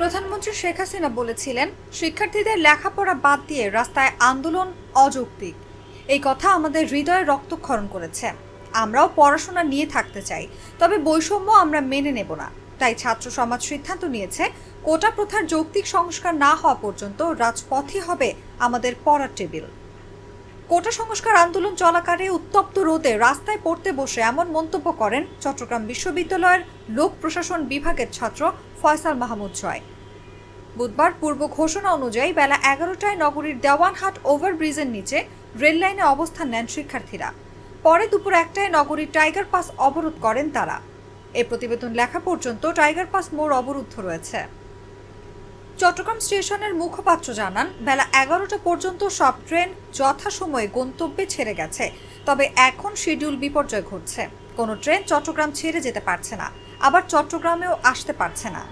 প্রধানমন্ত্রী শেখ হাসিনা বলেছিলেন, শিক্ষার্থীদের লেখাপড়া বাদ দিয়ে রাস্তায় আন্দোলন অযৌক্তিক। এই কথা আমাদের হৃদয়ে রক্তক্ষরণ করেছে। আমরাও পড়াশোনা নিয়ে থাকতে চাই, তবে বৈষম্য আমরা মেনে নেব না। তাই ছাত্র সমাজ সিদ্ধান্ত নিয়েছে, কোটা প্রথার যৌক্তিক সংস্কার না হওয়া পর্যন্ত রাজপথই হবে আমাদের পড়ার টেবিল। কোটা সংস্কার আন্দোলন চলাকালে উত্তপ্ত রোদে রাস্তায় পড়তে বসে এমন মন্তব্য করেন চট্টগ্রাম বিশ্ববিদ্যালয়ের লোক প্রশাসন বিভাগের ছাত্র ফয়সাল মাহমুদ জয়। বুধবার পূর্ব ঘোষণা অনুযায়ী বেলা 11টায় নগরীর দেওয়ানহাট ওভারব্রিজের নিচে রেল লাইনে অবস্থান নেন শিক্ষার্থীরা। পরে দুপুর 1টায় নগরীর টাইগার পাস অবরোধ করেন তারা। এ প্রতিবেদন লেখা পর্যন্ত টাইগার পাস মোড় অবরুদ্ধ রয়েছে। চট্টগ্রাম স্টেশনের মুখপাত্র জানান, বেলা 11টা পর্যন্ত সব ট্রেন যথাসময়ে গন্তব্যে ছেড়ে গেছে, তবে এখন শিডিউল বিপর্যয় ঘটছে। কোনো ট্রেন চট্টগ্রাম ছেড়ে যেতে পারছে না, আবার চট্টগ্রামেও আসতে পারছে না।